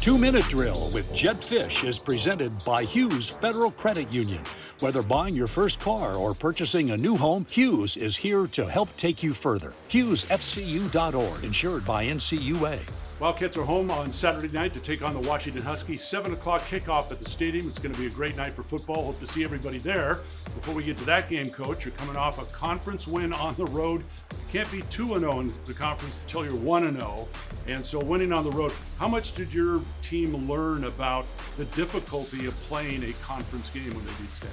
2-Minute Drill with Jedd Fisch is presented by Hughes Federal Credit Union. Whether buying your first car or purchasing a new home, Hughes is here to help take you further. HughesFCU.org, insured by NCUA. Wildcats are home on Saturday night to take on the Washington Huskies. 7 o'clock kickoff at the stadium. It's going to be a great night for football. Hope to see everybody there. Before we get to that game, Coach, you're coming off a conference win on the road. You can't be 2-0 in the conference until you're 1-0. And so winning on the road, how much did your team learn about the difficulty of playing a conference game when they beat State?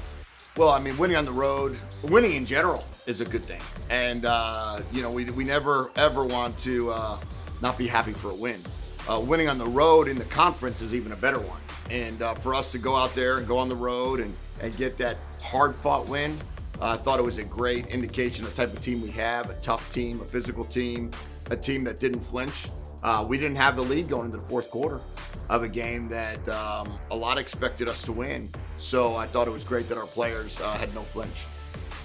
Well, I mean, winning on the road, winning in general is a good thing. And, we never, ever want to not be happy for a win. Winning on the road in the conference is even a better one. And for us to go out there and go on the road and get that hard-fought win, I thought it was a great indication of the type of team we have, a tough team, a physical team, a team that didn't flinch. We didn't have the lead going into the fourth quarter of a game that a lot expected us to win. So I thought it was great that our players had no flinch.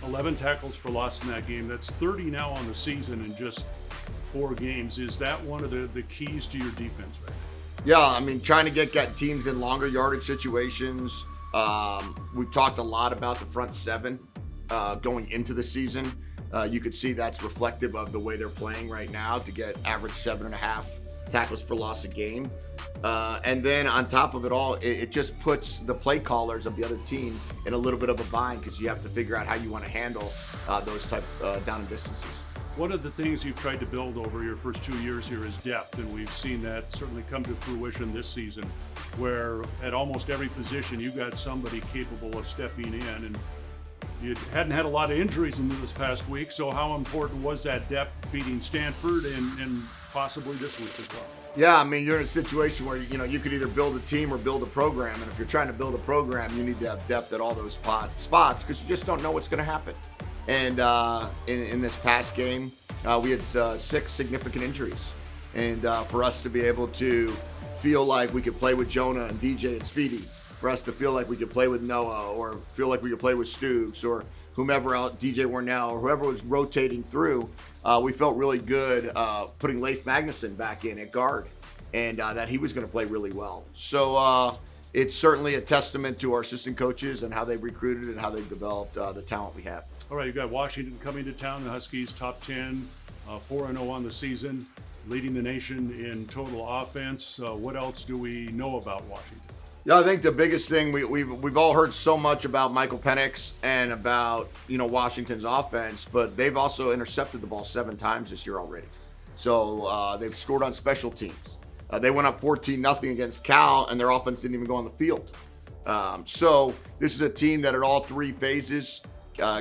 11 tackles for loss in that game. That's 30 now on the season in just 4 games. Is that one of the keys to your defense right now? Yeah, I mean, trying to get teams in longer yardage situations. We've talked a lot about the front 7 going into the season. You could see that's reflective of the way they're playing right now to get average 7.5 tackles for loss a game. And then on top of it all, it just puts the play callers of the other team in a little bit of a bind because you have to figure out how you want to handle those type down and distances. One of the things you've tried to build over your first 2 years here is depth, and we've seen that certainly come to fruition this season, where at almost every position you got somebody capable of stepping in, and you hadn't had a lot of injuries in this past week, so how important was that depth beating Stanford and possibly this week as well? Yeah, I mean, you're in a situation where, you could either build a team or build a program, and if you're trying to build a program, you need to have depth at all those spots because you just don't know what's going to happen. And in this past game, we had 6 significant injuries. And for us to be able to feel like we could play with Jonah and DJ and Speedy, for us to feel like we could play with Noah or feel like we could play with Stoops or whomever else, DJ Warnell or whoever was rotating through, we felt really good putting Leif Magnuson back in at guard and that he was going to play really well. So it's certainly a testament to our assistant coaches and how they've recruited and how they've developed the talent we have. All right, you've got Washington coming to town, the Huskies top 10, 4-0 on the season, leading the nation in total offense. What else do we know about Washington? Yeah, I think the biggest thing we've all heard so much about Michael Penix and about Washington's offense, but they've also intercepted the ball 7 times this year already. So they've scored on special teams. They went up 14-0 against Cal, and their offense didn't even go on the field. So this is a team that at all 3 phases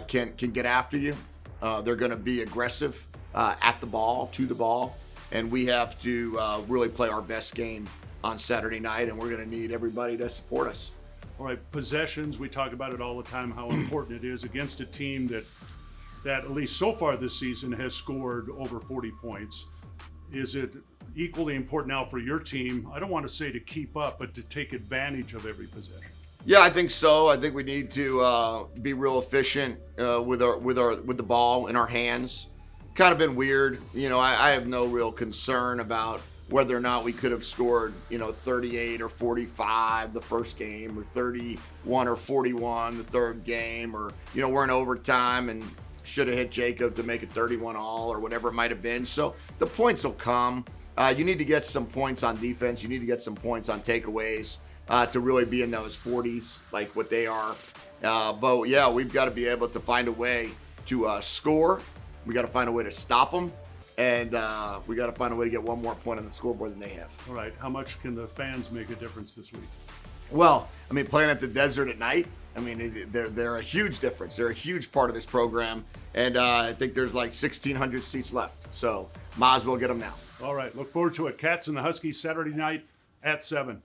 can get after you. They're going to be aggressive at the ball, to the ball, and we have to really play our best game on Saturday night, and we're going to need everybody to support us. All right, possessions, we talk about it all the time, how important it is against a team that at least so far this season has scored over 40 points. Is it equally important now for your team, I don't want to say to keep up, but to take advantage of every possession? Yeah, I think so. I think we need to be real efficient with the ball in our hands. Kind of been weird. I have no real concern about whether or not we could have scored, 38 or 45 the first game or 31 or 41 the third game, or, we're in overtime and should have hit Jacob to make it 31 all or whatever it might have been. So the points will come. You need to get some points on defense. You need to get some points on takeaways to really be in those 40s like what they are. But yeah, we've got to be able to find a way to score. We got to find a way to stop them. And we got to find a way to get one more point on the scoreboard than they have. All right. How much can the fans make a difference this week? Well, I mean, playing at the desert at night, I mean, they're a huge difference. They're a huge part of this program. And I think there's like 1,600 seats left. So might as well get them now. All right. Look forward to it. Cats and the Huskies Saturday night at 7.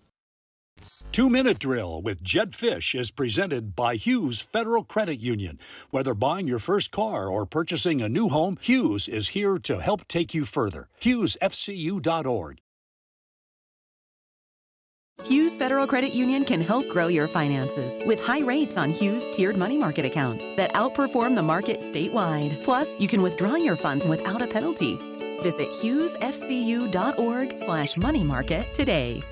2-Minute Drill with Jedd Fisch is presented by Hughes Federal Credit Union. Whether buying your first car or purchasing a new home, Hughes is here to help take you further. HughesFCU.org. Hughes Federal Credit Union can help grow your finances with high rates on Hughes tiered money market accounts that outperform the market statewide. Plus, you can withdraw your funds without a penalty. Visit HughesFCU.org/moneymarket today.